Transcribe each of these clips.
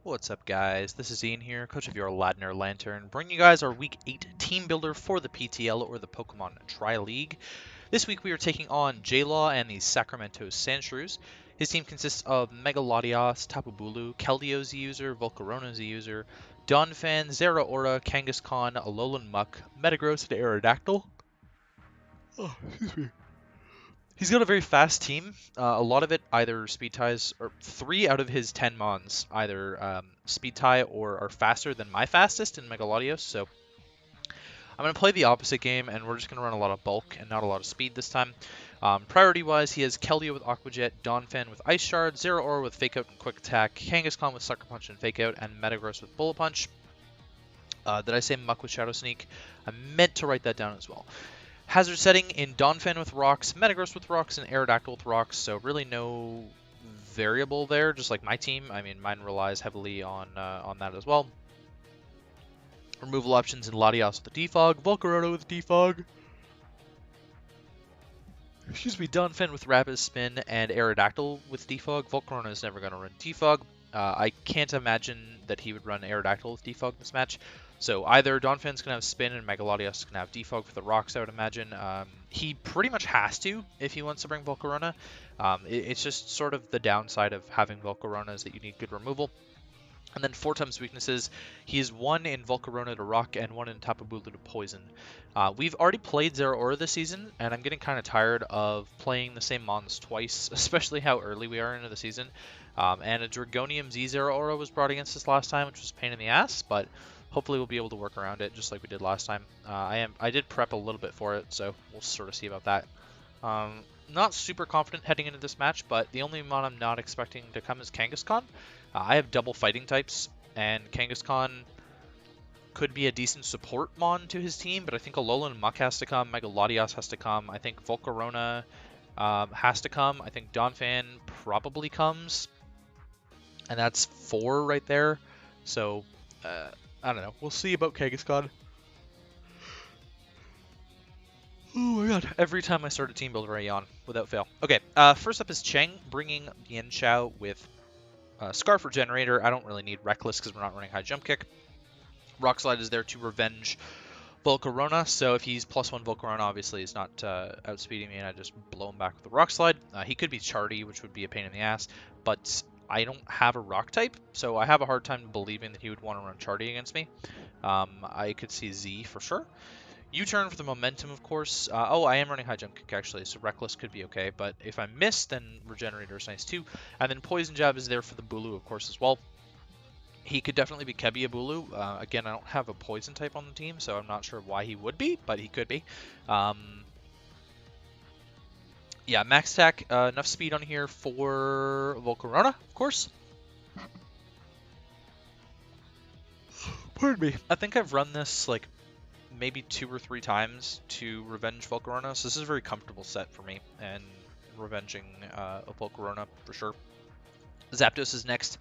What's up, guys? This is Ian here, coach of your Ladner Lanturn, bringing you guys our Week 8 Team Builder for the PTL, or the Pokemon Tri-League. This week we are taking on JLaw and the Sacremento Sandshrews. His team consists of Mega Latios, Tapu Bulu, Keldeo Z-User, Volcarona Z-User, Donphan, Zeraora, Kangaskhan, Alolan Muck, Metagross, and Aerodactyl. Oh, excuse me. He's got a very fast team. A lot of it either speed ties, or 3 out of his 10 mons either speed tie or are faster than my fastest in Megalodios. So I'm going to play the opposite game, and we're just going to run a lot of bulk and not a lot of speed this time. Priority-wise, he has Keldeo with Aqua Jet, Donphan with Ice Shard, Zeraora with Fake Out and Quick Attack, Kangaskhan with Sucker Punch and Fake Out, and Metagross with Bullet Punch. Did I say Muck with Shadow Sneak? I meant to write that down as well. Hazard setting in Donphan with rocks, Metagross with rocks, and Aerodactyl with rocks, so really no variable there, just like my team. I mean, mine relies heavily on that as well. Removal options in Latios with the Defog, Volcarona with Defog, Donphan with Rapid Spin, and Aerodactyl with Defog. Volcarona is never going to run Defog. I can't imagine that he would run Aerodactyl with Defog this match. So either Donphan's going to have Spin and Megalodios is going to have Defog for the rocks, I would imagine. He pretty much has to if he wants to bring Volcarona. It's just sort of the downside of having Volcarona is that you need good removal. And then 4 times weaknesses. He is 1 in Volcarona to Rock and 1 in Tapu Bulu to Poison. We've already played Zeraora this season, and I'm getting kind of tired of playing the same mons twice, especially how early we are into the season. And a Dragonium Z Zeraora was brought against us last time, which was a pain in the ass, but hopefully we'll be able to work around it just like we did last time. I did prep a little bit for it, so we'll sort of see about that. Not super confident heading into this match, but the only mon I'm not expecting to come is Kangaskhan. I have double fighting types, and Kangaskhan could be a decent support mon to his team, but I think Alolan Muck has to come, Megalodios has to come, I think Volcarona has to come, I think Donphan probably comes, and that's 4 right there, so I don't know, we'll see about Kangaskhan. Oh my god, every time I start a team builder I yawn, without fail. Okay, first up is Cheng, bringing Yanchao with Scarf Regenerator. I don't really need Reckless because we're not running High Jump Kick. Rock Slide is there to revenge Volcarona, so if he's +1 Volcarona, obviously he's not outspeeding me and I just blow him back with the Rock Slide. He could be Charty, which would be a pain in the ass, but I don't have a Rock type, so I have a hard time believing that he would want to run Charty against me. I could see Z for sure. U-turn for the momentum, of course. Oh, I am running High Jump Kick, actually, so Reckless could be okay. But if I miss, then Regenerator is nice, too. And then Poison Jab is there for the Bulu, of course, as well. He could definitely be Kebia Bulu. Again, I don't have a Poison type on the team, so I'm not sure why he would be, but he could be. Yeah, max attack, enough speed on here for Volcarona, of course. Pardon me. I think I've run this, like, maybe 2 or 3 times to revenge Volcarona, so this is a very comfortable set for me, and revenging a Volcarona for sure. Zapdos is next.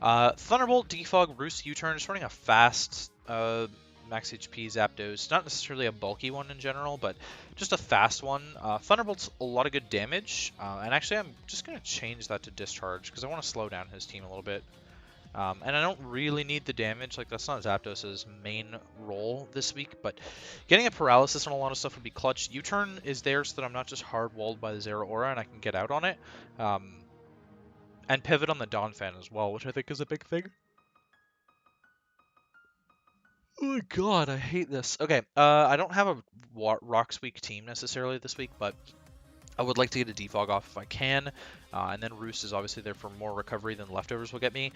Thunderbolt, Defog, Roost, U-turn, just running a fast max HP Zapdos. Not necessarily a bulky one in general, but just a fast one. Thunderbolt's a lot of good damage, and actually I'm just going to change that to Discharge, because I want to slow down his team a little bit. And I don't really need the damage, like that's not Zapdos' main role this week, but getting a paralysis on a lot of stuff would be clutch. U-turn is there so that I'm not just hard-walled by the Zeraora and I can get out on it. And pivot on the Donphan as well, which I think is a big thing. Oh my god, I hate this. Okay, I don't have a Rocks Week team necessarily this week, but I would like to get a Defog off if I can, and then Roost is obviously there for more recovery than Leftovers will get me.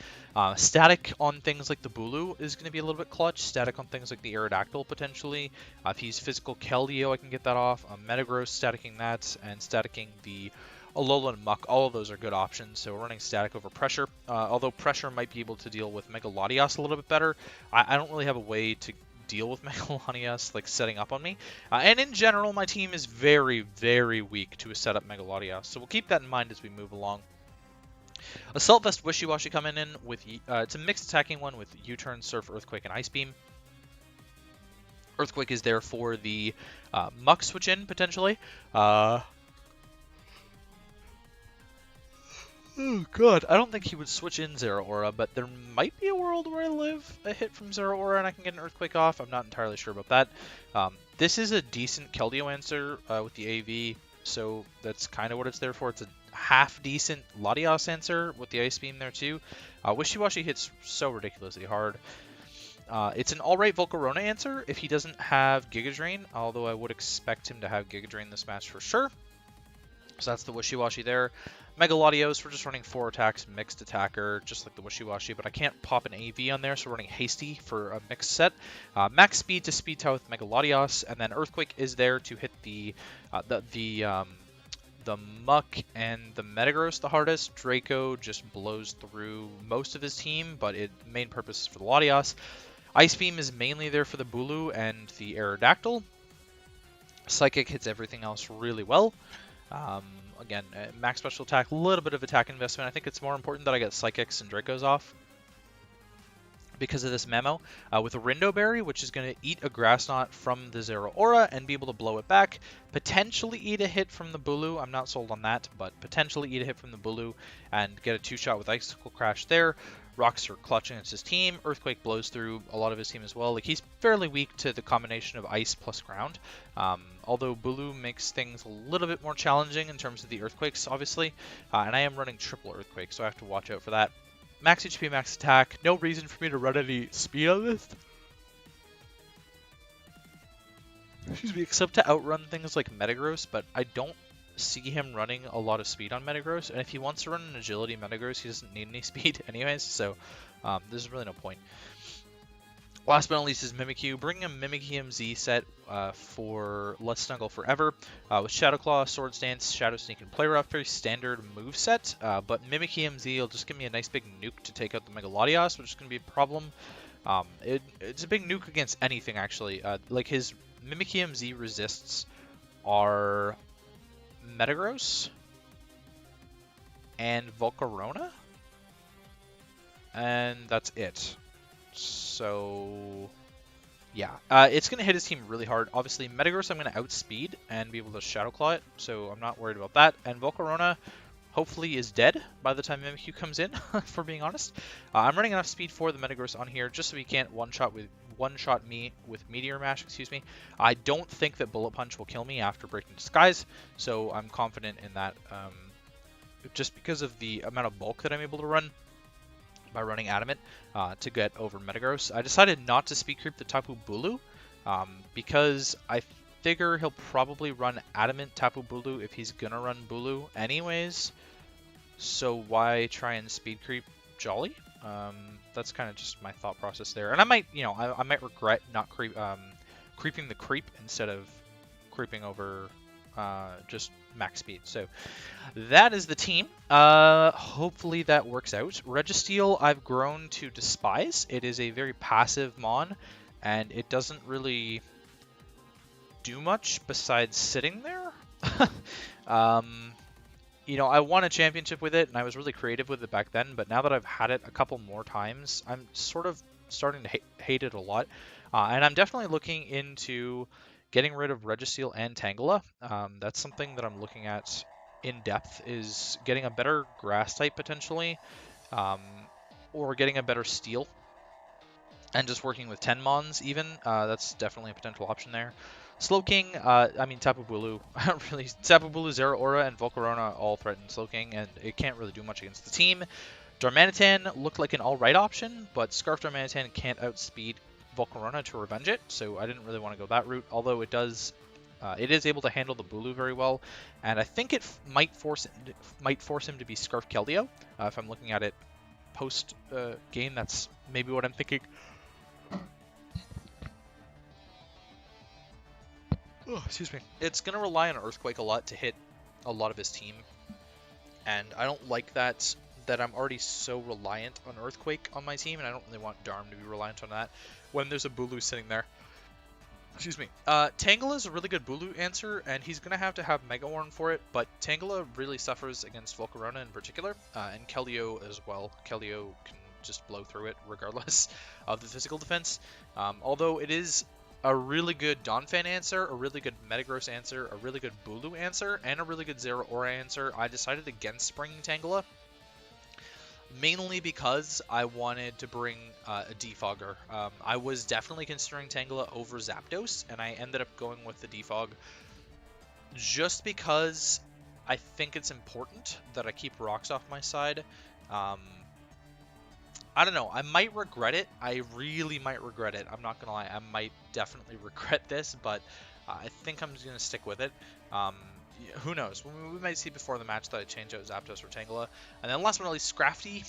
Static on things like the Bulu is going to be a little bit clutch. Static on things like the Aerodactyl, potentially. If he's Physical Keldeo, I can get that off. Metagross, staticking that, and staticking the Alolan Muck. All of those are good options, so we're running Static over Pressure. Although Pressure might be able to deal with Megalodios a little bit better, I don't really have a way to deal with Megalodios like setting up on me, and in general my team is very, very weak to a setup Megalodios, so we'll keep that in mind as we move along. Assault Vest Wishy-Washy coming in with it's a mixed attacking one with U-turn, Surf, Earthquake, and Ice Beam. Earthquake is there for the Muck switch in potentially. Oh god, I don't think he would switch in Zero Aura, but there might be a world where I live a hit from Zero Aura and I can get an Earthquake off. I'm not entirely sure about that. This is a decent Keldeo answer with the AV, so that's kind of what it's there for. It's a half-decent Latios answer with the Ice Beam there too. Wishy-Washy hits so ridiculously hard. It's an alright Volcarona answer if he doesn't have Giga Drain, although I would expect him to have Giga Drain this match for sure. So that's the Wishy-Washy there. Mega Latios, we're just running 4 attacks, mixed attacker, just like the Wishy-Washy, but I can't pop an AV on there, so we're running Hasty for a mixed set. Max speed to speed tie with Mega Latios, and then Earthquake is there to hit the Muck and the Metagross the hardest. Draco just blows through most of his team, but main purpose is for the Latios. Ice Beam is mainly there for the Bulu and the Aerodactyl. Psychic hits everything else really well. Again, max special attack, a little bit of attack investment. I think it's more important that I get Psychics and Dracos off because of this memo. With a Rindo Berry, which is going to eat a Grass Knot from the Zero Aura and be able to blow it back. Potentially eat a hit from the Bulu. I'm not sold on that, but potentially eat a hit from the Bulu and get a 2-shot with Icicle Crash there. Rocks are clutching against his team. Earthquake blows through a lot of his team as well. Like, he's fairly weak to the combination of ice plus ground. Although Bulu makes things a little bit more challenging in terms of the Earthquakes, obviously. And I am running triple Earthquake, so I have to watch out for that. Max HP, max attack. No reason for me to run any speed on this. Excuse me, except to outrun things like Metagross, but I don't see him running a lot of speed on Metagross, and if he wants to run an agility Metagross, he doesn't need any speed anyways, so there's really no point. Last but not least is Mimikyu. Bringing a Mimikyu MZ set for Let's Snuggle Forever with Shadow Claw, Swords Dance, Shadow Sneak, and Play Rough. Very standard move set, but Mimikyu MZ will just give me a nice big nuke to take out the Mega Latios, which is going to be a problem. It's a big nuke against anything, actually. Like, his Mimikyu MZ resists are Metagross and Volcarona, and that's it. So yeah, it's going to hit his team really hard. Obviously, Metagross I'm going to outspeed and be able to Shadow Claw it, so I'm not worried about that. And Volcarona hopefully is dead by the time Mimikyu comes in, for being honest. I'm running enough speed for the Metagross on here just so he can't one-shot me with Meteor Mash, excuse me. I don't think that Bullet Punch will kill me after Breaking Disguise, so I'm confident in that just because of the amount of bulk that I'm able to run by running Adamant to get over Metagross. I decided not to speed creep the Tapu Bulu because I figure he'll probably run Adamant Tapu Bulu if he's gonna run Bulu anyways, so why try and speed creep Jolly? That's kind of just my thought process there, and I might, you know, I might regret not creeping the creep instead of creeping over just max speed. So that is the team. Hopefully that works out. Registeel I've grown to despise. It is a very passive mon, and it doesn't really do much besides sitting there. You know, I won a championship with it, and I was really creative with it back then, but now that I've had it a couple more times, I'm sort of starting to hate it a lot. And I'm definitely looking into getting rid of Registeel and Tangela. That's something that I'm looking at in depth, is getting a better grass type potentially, or getting a better steel, and just working with 10 mons even. That's definitely a potential option there. Slowking, I mean Tapu Bulu, really, Tapu Bulu, Zero Aura, and Volcarona all threaten Slowking, and it can't really do much against the team. Darmanitan looked like an alright option, but Scarf Darmanitan can't outspeed Volcarona to revenge it, so I didn't really want to go that route, although it is able to handle the Bulu very well, and I think it might force him to be Scarf Keldeo. If I'm looking at it post game, that's maybe what I'm thinking. Oh, excuse me. It's going to rely on Earthquake a lot to hit a lot of his team, and I don't like that I'm already so reliant on Earthquake on my team, and I don't really want Darm to be reliant on that when there's a Bulu sitting there. Excuse me. Tangela is a really good Bulu answer, and he's going to have Mega Horn for it, but Tangela really suffers against Volcarona in particular, and Keldeo as well. Keldeo can just blow through it regardless of the physical defense. Although it is a really good Donphan answer, a really good Metagross answer, a really good Bulu answer, and a really good Zero Aura answer, I decided against bringing Tangela. mainly because I wanted to bring a defogger. I was definitely considering Tangela over Zapdos, and I ended up going with the defog just because I think it's important that I keep rocks off my side. Um, I don't know. I might regret it. I really might regret it. I'm not gonna lie. I might definitely regret this, but I think I'm just gonna stick with it. Um, who knows? We might see before the match that I change out Zapdos for Tangela. And then last but not least, Scrafty.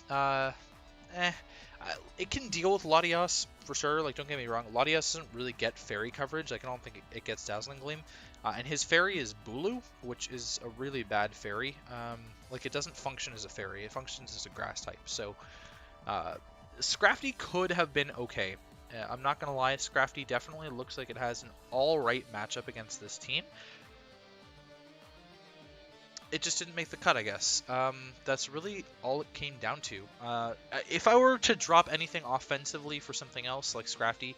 It can deal with Latias for sure. Like, don't get me wrong, Latias doesn't really get fairy coverage. Like, I don't think it gets Dazzling Gleam. And his fairy is Bulu, which is a really bad fairy. Like, it doesn't function as a fairy. It functions as a grass type. So, Scrafty could have been okay. I'm not going to lie, Scrafty definitely looks like it has an alright matchup against this team. It just didn't make the cut, I guess. That's really all it came down to. If I were to drop anything offensively for something else, like Scrafty,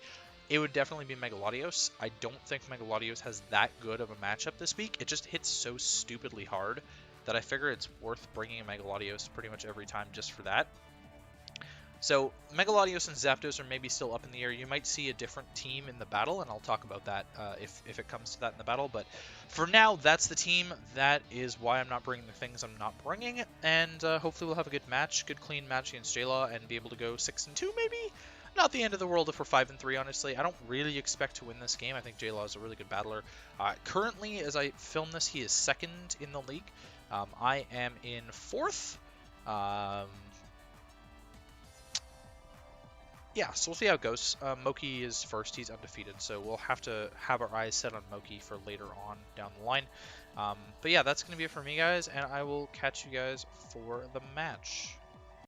it would definitely be Megalodios. I don't think Megalodios has that good of a matchup this week. It just hits so stupidly hard that I figure it's worth bringing a Megalodios pretty much every time just for that. So Megalodios and Zapdos are maybe still up in the air. You might see a different team in the battle, and I'll talk about that if it comes to that in the battle. But for now, that's the team. That is why I'm not bringing the things I'm not bringing, and hopefully we'll have a good match, good clean match against JLaw, and be able to go 6-2 maybe. Not the end of the world if we're 5-3, honestly. I don't really expect to win this game. I think JLaw is a really good battler. Currently, as I film this, he is second in the league. I am in fourth. Yeah, so we'll see how it goes. Moki is first. He's undefeated, so we'll have to have our eyes set on Moki for later on down the line. But yeah, that's going to be it for me, guys, and I will catch you guys for the match.